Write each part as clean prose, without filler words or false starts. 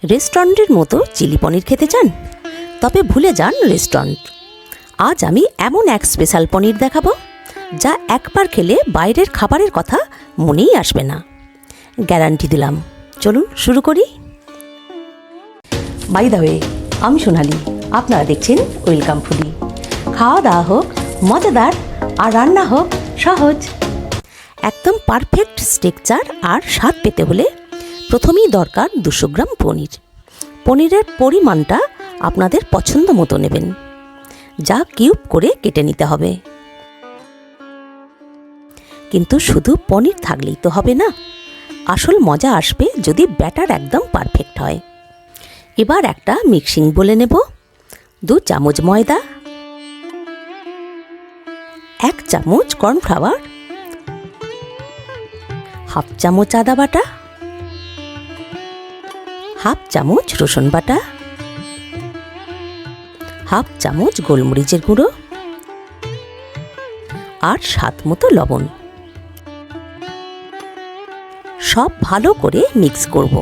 রেস্টুরেন্টের মতো চিলি পনির খেতে চান? তবে ভুলে যান রেস্টুরেন্ট। আজ আমি এমন এক স্পেশাল পনির দেখাবো যা একবার খেলে বাইরের খাবারের কথা মনেই আসবে না, গ্যারান্টি দিলাম। চলুন শুরু করি। বাই দ্য ওয়ে, আমি সোনালি, আপনারা দেখছেন ওয়েলকাম ফুডি। খাওয়া দাওয়া হোক মজাদার আর রান্না হোক সহজ। একদম পারফেক্ট স্ট্রাকচার আর স্বাদ পেতে হলে প্রথমেই দরকার 200 গ্রাম পনির। পনিরের পরিমাণটা আপনাদের পছন্দ মতো নেবেন, যা কিউব করে কেটে নিতে হবে। কিন্তু শুধু পনির থাকলেই তো হবে না, আসল মজা আসবে যদি ব্যাটার একদম পারফেক্ট হয়। এবার একটা মিক্সিং বলে নেব। 2 চামচ ময়দা, 1 চামচ কর্নফ্লাওয়ার, হাফ চামচ আদা বাটা, হাফ চামচ রসুন বাটা, হাফ চামচ গোলমরিচের গুঁড়ো আর স্বাদ মতো লবণ। সব ভালো করে মিক্স করব।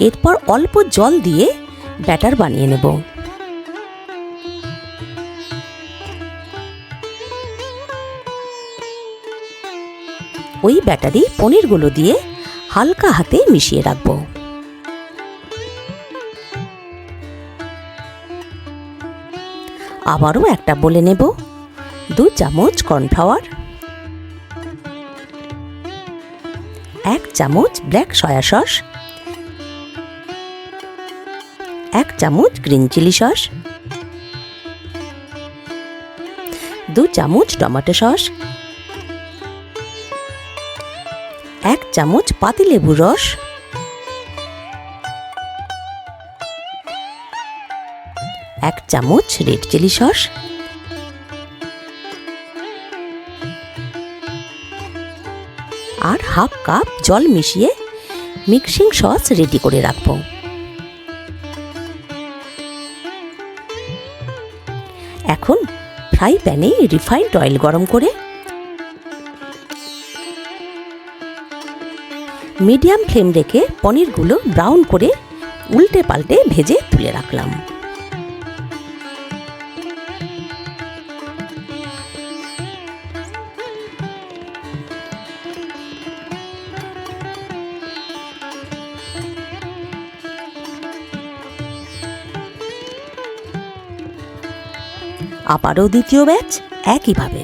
এরপর অল্প জল দিয়ে ব্যাটার বানিয়ে নেব। ওই ব্যাটারি পনিরগুলো দিয়ে হালকা হাতে মিশিয়ে রাখব। আবারও একটা বলে নেব। 2 চামচ কর্নফ্লাওয়ার, 1 চামচ ব্ল্যাক সয়া সস, 1 চামচ গ্রিন চিলি সস, 2 চামচ টমেটো সস, 1 চামচ পাতিলেবুর রস, 1 চামচ রেড চিলি সস, আর হাফ কাপ জল মিশিয়ে মিক্সিং সস রেডি করে রাখব। এখন ফ্রাই প্যানে রিফাইন্ড অয়েল গরম করে মিডিয়াম ফ্লেম রেখে পনিরগুলো ব্রাউন করে উল্টে পাল্টে ভেজে তুলে রাখলাম। আবারও দ্বিতীয় ব্যাচ একইভাবে।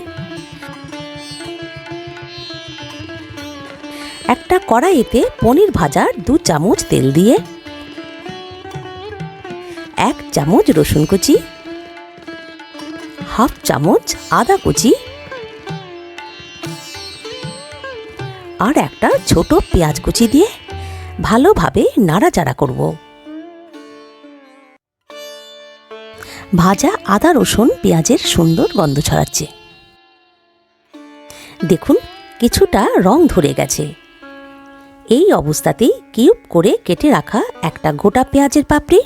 একটা কড়াইতে পনির ভাজার 2 চামচ তেল দিয়ে 1 চামচ রসুন কুচি, হাফ চামচ আদা কুচি আর একটা ছোট পেঁয়াজ কুচি দিয়ে ভালোভাবে নাড়াচাড়া করব। ভাজা আদা রসুন পেঁয়াজের সুন্দর গন্ধ ছড়াচ্ছে। দেখুন কিছুটা রং ধরে গেছে। এই অবস্থাতেই কিউব করে কেটে রাখা একটা গোটা পেঁয়াজের পাপড়ি,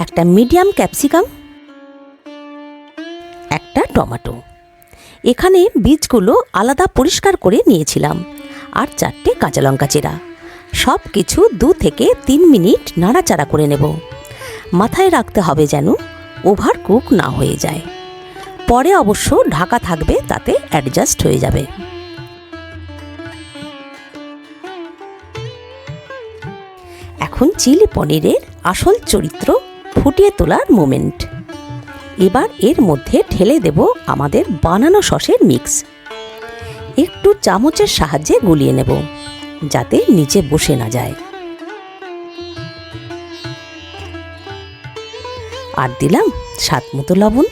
একটা মিডিয়াম ক্যাপসিকাম, একটা টমেটো, এখানে বীজগুলো আলাদা পরিষ্কার করে নিয়েছিলাম, আর 4টে কাঁচা লঙ্কা চেরা। সব কিছু 2 থেকে 3 মিনিট নাড়াচাড়া করে নেব। মাথায় রাখতে হবে যেন ওভার কুক না হয়ে যায়। পরে অবশ্য ঢাকা থাকবে, তাতে অ্যাডজাস্ট হয়ে যাবে। এখন চিলি পনিরের আসল চরিত্র ফুটিয়ে তোলার মোমেন্ট। এবার এর মধ্যে ঢেলে দেব আমাদের বানানো সসের মিক্স। একটু চামচের সাহায্যে গুলিয়ে নেব যাতে নিচে বসে না যায়। আর দিলাম স্বাদ মতো লবণ।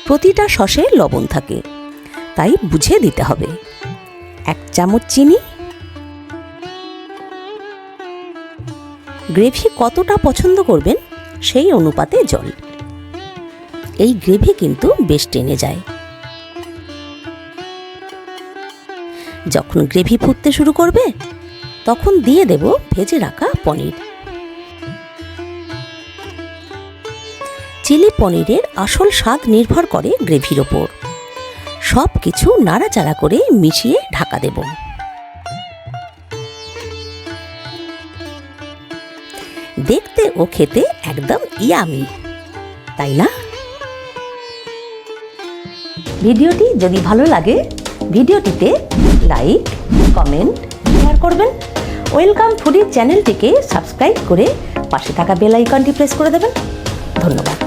প্রতিটা সসে লবণ থাকে, তাই বুঝে দিতে হবে। 1 চামচ চিনি। গ্রেভি কতটা পছন্দ করবেন সেই অনুপাতে জল। এই গ্রেভি কিন্তু বেশ টেনে যায়। যখন গ্রেভি ফুটতে শুরু করবে তখন দিয়ে দেব ভেজে রাখা পনির। চিলি পনিরের আসল স্বাদ নির্ভর করে গ্রেভির ওপর। সব কিছু নাড়াচাড়া করে মিশিয়ে ঢাকা দেব। দেখতে ও খেতে একদম ইয়ামি, তাই না? ভিডিওটি যদি ভালো লাগে ভিডিওটিতে লাইক, কমেন্ট, শেয়ার করবেন। ওয়েলকাম ফুডি চ্যানেলটিকে সাবস্ক্রাইব করে পাশে থাকা বেল আইকনটি প্রেস করে দেবেন। ধন্যবাদ।